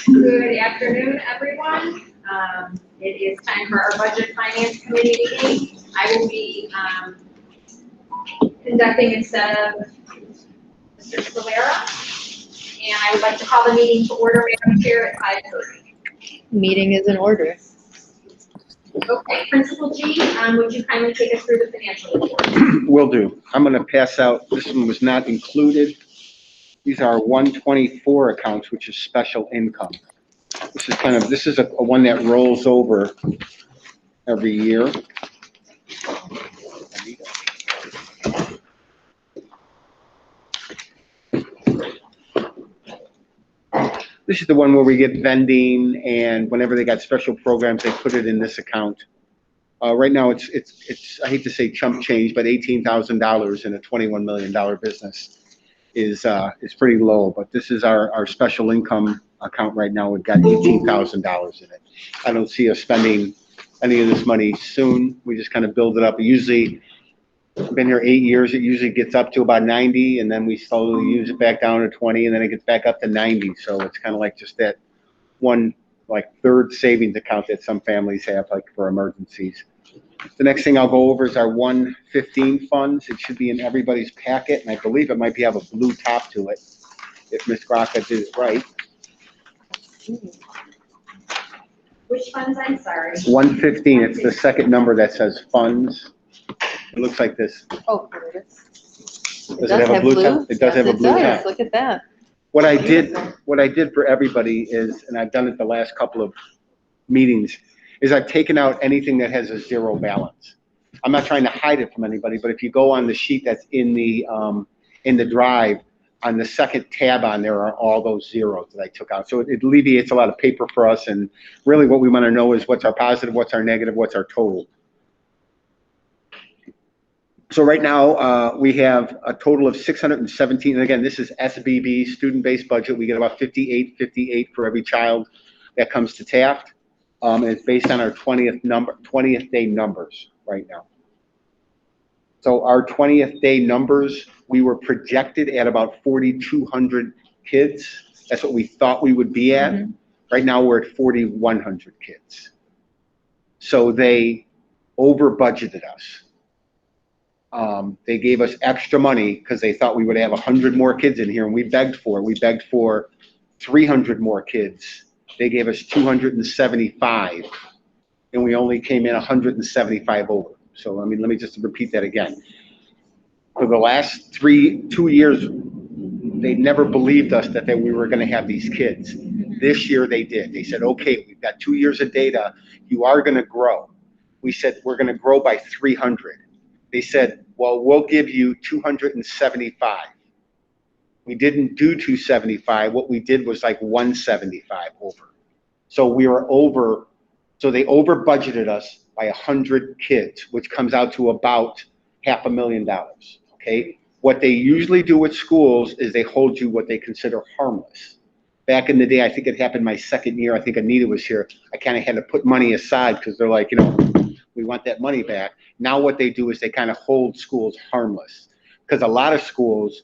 Good afternoon, everyone. It is time for our Budget Finance Committee meeting. I will be conducting instead of Mr. Scalera. And I would like to call the meeting to order, Madam Chair, at 5:30. Meeting is in order. Okay, Principal G, would you kindly take us through the financial report? Will do. I'm going to pass out, this one was not included. These are 124 accounts, which is special income. This is a one that rolls over every year. This is the one where we get vending, and whenever they got special programs, they put it in this account. Right now, it's I hate to say chump change, but $18,000 in a $21 million business is pretty low. But this is our special income account right now. We've got $18,000 in it. I don't see us spending any of this money soon. We just kind of build it up. Usually, I've been here 8 years. It usually gets up to about 90, and then we slowly use it back down to 20, and then it gets back up to 90. So it's kind of like just that one third savings account that some families have for emergencies. The next thing I'll go over is our 115 funds. It should be in everybody's packet, and I believe it might have a blue top to it, if Ms. Grocka did it right. Which funds, I'm sorry? 115, it's the second number that says funds. It looks like this. Oh, here it is. Does it have a blue top? It does have a blue top. Look at that. What I did for everybody is, and I've done it the last couple of meetings, is I've taken out anything that has a zero balance. I'm not trying to hide it from anybody, but if you go on the sheet that's in the drive, on the second tab on there are all those zeros that I took out. So it alleviates a lot of paper for us, and really what we want to know is what's our positive, what's our negative, what's our total. So right now, we have a total of 617, and again, this is SBB, student-based budget. We get about 58 for every child that comes to Taft. And it's based on our 20th day numbers right now. So our 20th day numbers, we were projected at about 4,200 kids. That's what we thought we would be at. Mm-hmm. Right now, we're at 4,100 kids. So they over budgeted us. They gave us extra money because they thought we would have 100 more kids in here, and we begged for 300 more kids. They gave us 275, and we only came in 175 over. So, I mean, let me just repeat that again. For the last 2 years, they never believed us that we were going to have these kids. This year they did. They said, okay, we've got 2 years of data. You are going to grow. We said, we're going to grow by 300. They said, well, we'll give you 275. We didn't do 275. What we did was 175 over. So we were over. So they over budgeted us by 100 kids, which comes out to about $500,000. Okay. What they usually do with schools is they hold you what they consider harmless. Back in the day, I think it happened my second year. I think Anita was here. I kind of had to put money aside because they're like, we want that money back. Now what they do is they kind of hold schools harmless, because a lot of schools,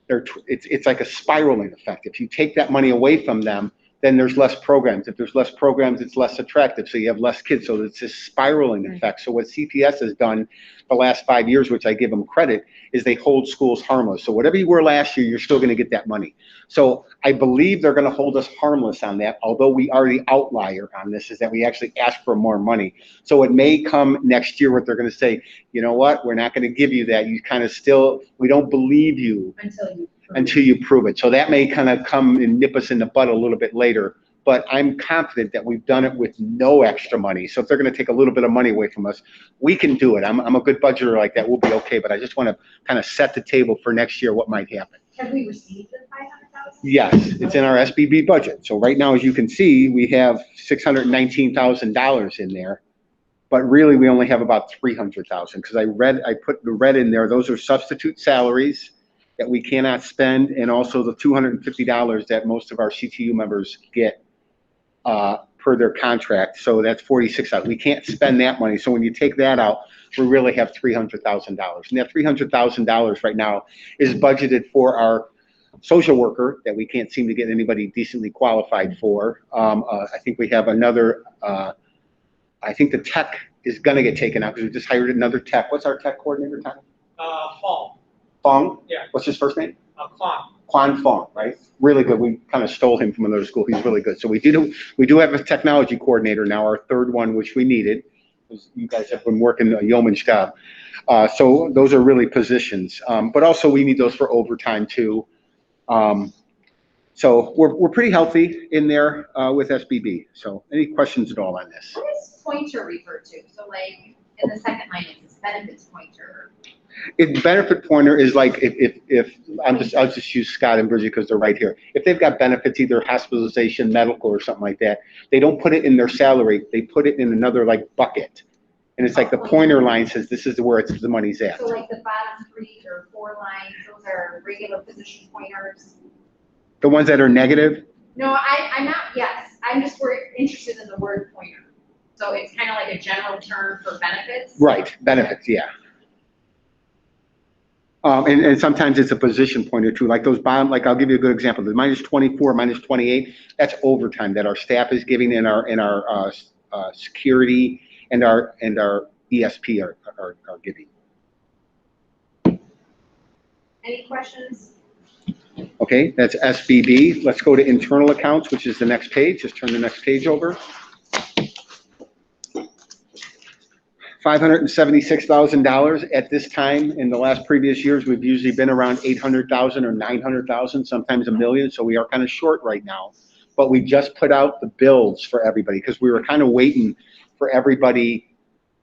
it's like a spiraling effect. If you take that money away from them, then there's less programs. If there's less programs, it's less attractive, so you have less kids. So it's this spiraling effect. So what CPS has done the last 5 years, which I give them credit, is they hold schools harmless. So whatever you were last year, you're still going to get that money. So I believe they're going to hold us harmless on that, although we are the outlier on this, is that we actually ask for more money. So it may come next year where they're going to say, you know what, we're not going to give you that. You kind of still, we don't believe you until you prove it. So that may kind of come and nip us in the butt a little bit later. But I'm confident that we've done it with no extra money. So if they're going to take a little bit of money away from us, we can do it. I'm a good budgeter like that. We'll be okay. But I just want to kind of set the table for next year what might happen. Have we received the $500,000? Yes, it's in our SBB budget. So right now, as you can see, we have $619,000 in there. But really, we only have about $300,000 because I put the red in there. Those are substitute salaries that we cannot spend, and also the $250 that most of our CTU members get per their contract. So that's $46,000. We can't spend that money. So when you take that out, we really have $300,000. And that $300,000 right now is budgeted for our social worker that we can't seem to get anybody decently qualified for. I think we have another, I think the tech is gonna get taken out because we just hired another tech. What's our tech coordinator, Tom? Fong. Fong? Yeah. What's his first name? Kwan. Quan Fong, right? Really good. We kind of stole him from another school. He's really good. So we do have a technology coordinator now, our third one, which we needed. You guys have been working a yeoman's job. So those are really positions. But also we need those for overtime too. So we're pretty healthy in there with SBB. So any questions at all on this? What is pointer referred to? So like in the second line, it's benefits pointer. If benefit pointer is like if I'll just use Scott and Bridget because they're right here. If they've got benefits, either hospitalization, medical, or something like that, they don't put it in their salary. They put it in another like bucket, and it's like the pointer line says this is where the money's at. So like the bottom 3 or 4 lines, those are regular position pointers. The ones that are negative. No, I'm not. Yes, I'm just interested in the word pointer. So it's kind of like a general term for benefits. Right, benefits, yeah. And sometimes it's a position pointer too, like those bottom, like I'll give you a good example, the -24, -28, that's overtime that our staff is giving in our security and our ESP are giving. Any questions? Okay, that's SBB. Let's go to internal accounts, which is the next page. Just turn the next page over. $576,000 at this time. In the last previous years, we've usually been around 800,000 or 900,000, sometimes $1 million. So we are kind of short right now. But we just put out the bills for everybody because we were kind of waiting for everybody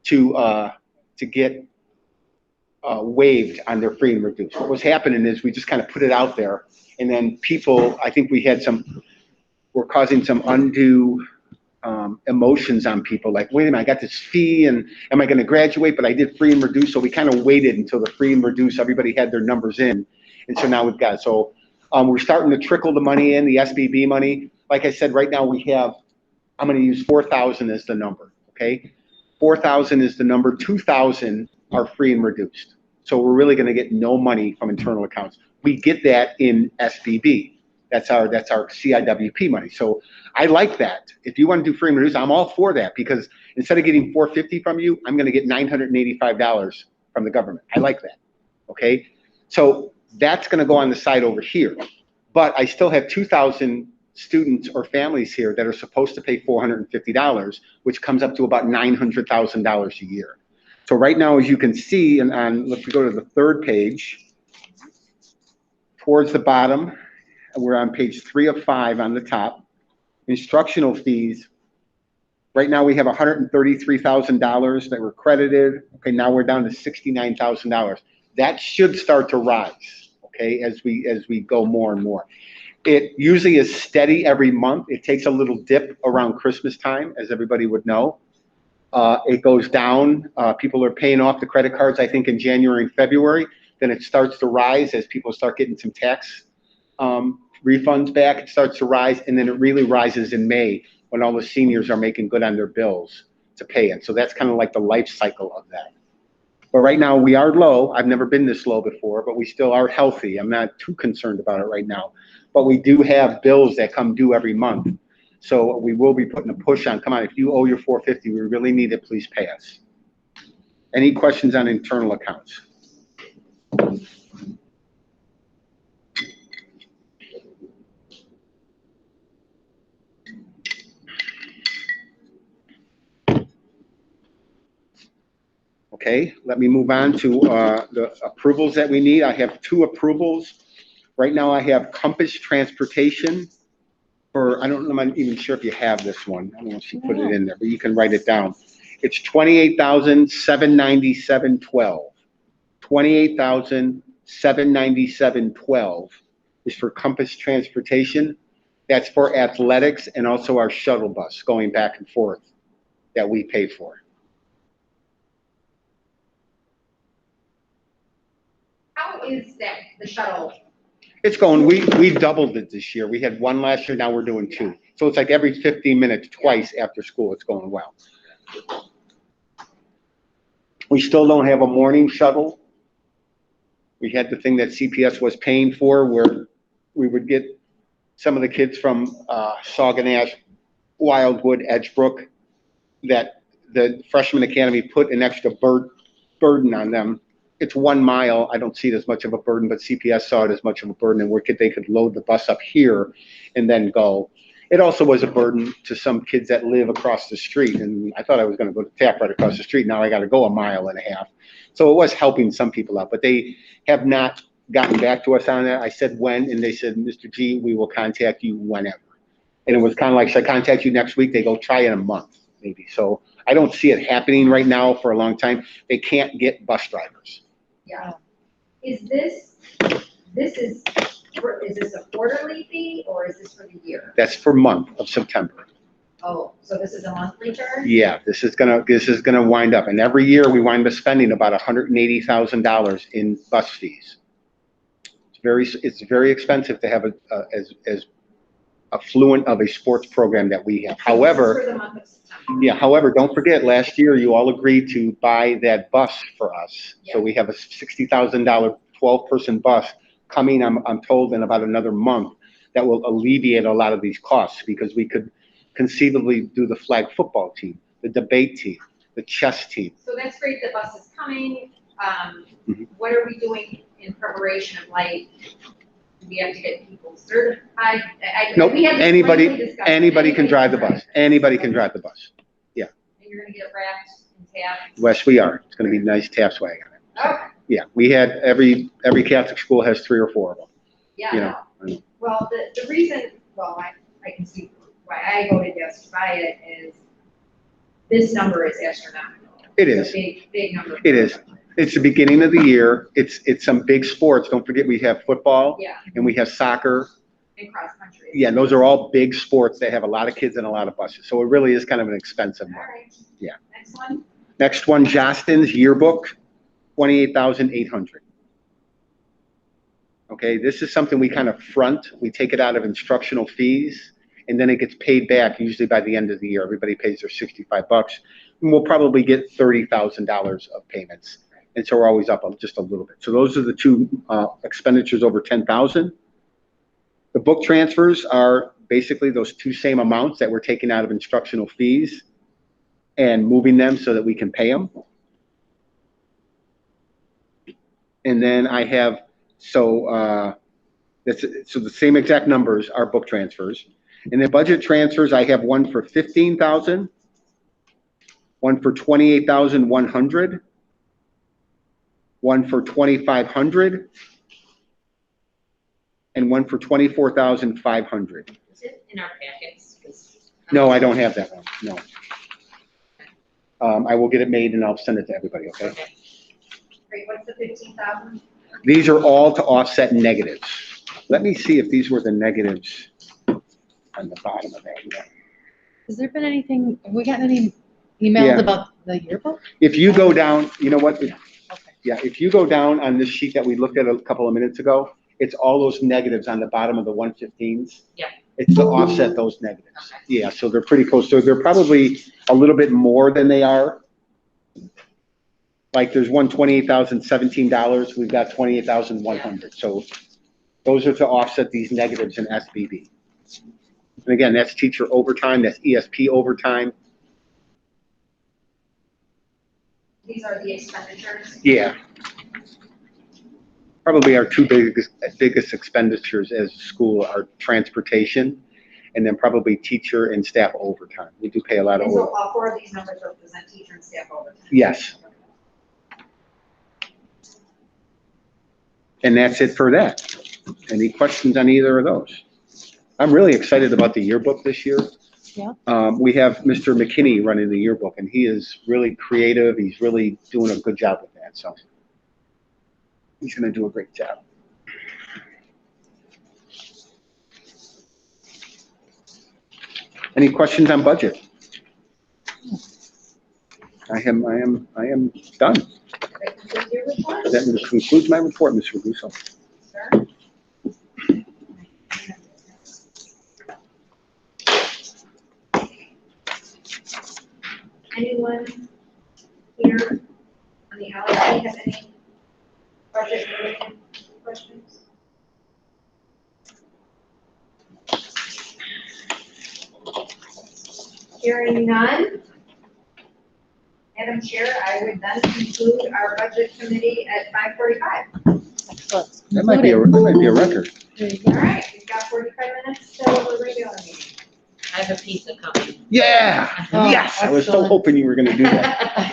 to get waived on their free and reduced. What was happening is we just kind of put it out there, and then people, I think we're causing some undue emotions on people, like, wait a minute, I got this fee, and am I going to graduate? But I did free and reduced, so we kind of waited until the free and reduced, everybody had their numbers in, and so now we've got it. So we're starting to trickle the money in, the SBB money. Like I said, right now we have, I'm going to use 4,000 as the number, okay? 4,000 is the number, 2,000 are free and reduced. So we're really going to get no money from internal accounts. We get that in SBB. That's our CIWP money. So I like that. If you want to do free and reduced, I'm all for that because instead of getting $450 from you, I'm going to get $985 from the government. I like that. Okay. So that's going to go on the side over here. But I still have 2,000 students or families here that are supposed to pay $450, which comes up to about $900,000 a year. So right now, as you can see, and let's go to the third page, towards the bottom, we're on page 3 of 5 on the top. Instructional fees. Right now we have $133,000 that were credited. Okay, now we're down to $69,000. That should start to rise. Okay, as we go more and more. It usually is steady every month. It takes a little dip around Christmas time, as everybody would know. It goes down. People are paying off the credit cards, I think, in January and February. Then it starts to rise as people start getting some tax refunds back. It starts to rise, and then it really rises in May when all the seniors are making good on their bills to pay it. So that's kind of like the life cycle of that. But right now we are low. I've never been this low before, but we still are healthy. I'm not too concerned about it right now. But we do have bills that come due every month. So we will be putting a push on, come on, if you owe your $450, we really need it, please pay us. Any questions on internal accounts? Okay, let me move on to the approvals that we need. I have 2 approvals. Right now I have Compass Transportation for, I don't know, I'm not even sure if you have this one. I don't know if she put it in there, but you can write it down. It's $28,797.12. $28,797.12 is for Compass Transportation. That's for athletics and also our shuttle bus going back and forth that we pay for. How is that, the shuttle? It's going, we doubled it this year. We had 1 last year, now we're doing 2. So it's like every 15 minutes, twice after school, it's going well. We still don't have a morning shuttle. We had the thing that CPS was paying for where we would get some of the kids from Sauganash, Wildwood, Edgebrook, that the freshman academy put an extra burden on them. It's 1 mile. I don't see it as much of a burden, but CPS saw it as much of a burden, and where they could load the bus up here and then go. It also was a burden to some kids that live across the street, and I thought I was going to go to Taft right across the street. Now I got to go 1.5 miles. So it was helping some people out, but they have not gotten back to us on that. I said when, and they said, Mr. G, we will contact you whenever. And it was kind of like, should I contact you next week? They go, try in a month, maybe. So I don't see it happening right now for a long time. They can't get bus drivers. Yeah. Is this a quarterly fee or is this for the year? That's for month of September. Oh, so this is a monthly charge? Yeah, this is gonna wind up, and every year we wind up spending about $180,000 in bus fees. It's very expensive to have as affluent of a sports program that we have. However, This is for the month of September. yeah, however, don't forget, last year you all agreed to buy that bus for us. So we have a $60,000 12-person bus coming, I'm told, in about another month, that will alleviate a lot of these costs, because we could conceivably do the flag football team, the debate team, the chess team. So that's great, the bus is coming. Mhm. What are we doing in preparation of, like, do we have to get people certified? Nope, We had this anybody lengthy discussion. can drive the bus. Anybody can drive the bus. And you're gonna get wrapped in Taft? Yes, we are. It's gonna be nice Taft swag on it. Okay, Yeah, we had, every Catholic school has 3 or 4 of them. yeah, You no. know, I know. Well, the reason, I can see why I voted yes to buy it is this number is astronomical. It It's is. a big number. It is. It's the beginning of the year. It's some big sports. Don't forget, we have football Yeah, and we have soccer. and cross country. Yeah, and those are all big sports that have a lot of kids and a lot of buses. So it really is kind of an expensive All one. right. Yeah. Next one? Next one, Jostin's yearbook, $28,800. Okay, this is something we kind of front. We take it out of instructional fees, and then it gets paid back usually by the end of the year. Everybody pays their $65, and we'll probably get $30,000 of payments. And so we're always up just a little bit. So those are the two expenditures over $10,000. The book transfers are basically those two same amounts that we're taking out of instructional fees and moving them so that we can pay them. And then I have, so the same exact numbers are book transfers. And then budget transfers, I have one for $15,000, one for $28,100, one for $2,500, and one for $24,500. Is it in our packets? 'Cause No, I don't have that one, no. I will get it made and I'll send it to everybody, okay? Okay. Great, what's the 15,000? These are all to offset negatives. Let me see if these were the negatives on the bottom of that. Has there been anything, have we gotten any emails Yeah. about the yearbook? If you go down, you know what? Okay. Yeah, if you go down on this sheet that we looked at a couple of minutes ago, it's all those negatives on the bottom of the 115s. Yeah. It's to offset those negatives. Okay. Yeah, so they're pretty close. So they're probably a little bit more than they are. Like there's one $28,017, we've got $28,100. So those are to offset these negatives in SBB. And again, that's teacher overtime, that's ESP overtime. These are the expenditures? Yeah. Probably our two biggest expenditures as a school are transportation and then probably teacher and staff overtime. We do pay a lot of And so overtime. all 4 of these numbers represent teacher and staff overtime? Yes. And that's it for that. Any questions on either of those? I'm really excited about the yearbook this year. Yeah. We have Mr. McKinney running the yearbook, and he is really creative. He's really doing a good job with that, so he's going to do a great job. Any questions on budget? I am done. That concludes your report? That concludes my report, Mr. Russo. Sir? Anyone here on the LSC have any budget related questions? Hearing none. Madam Chair, I would then conclude our budget committee at 5:45. Excellent. That might be a record. There you go. All right, we've got 45 minutes till the regular meeting. I have a pizza coming. Yeah, Oh, yes, I was so excellent. hoping you were gonna do that.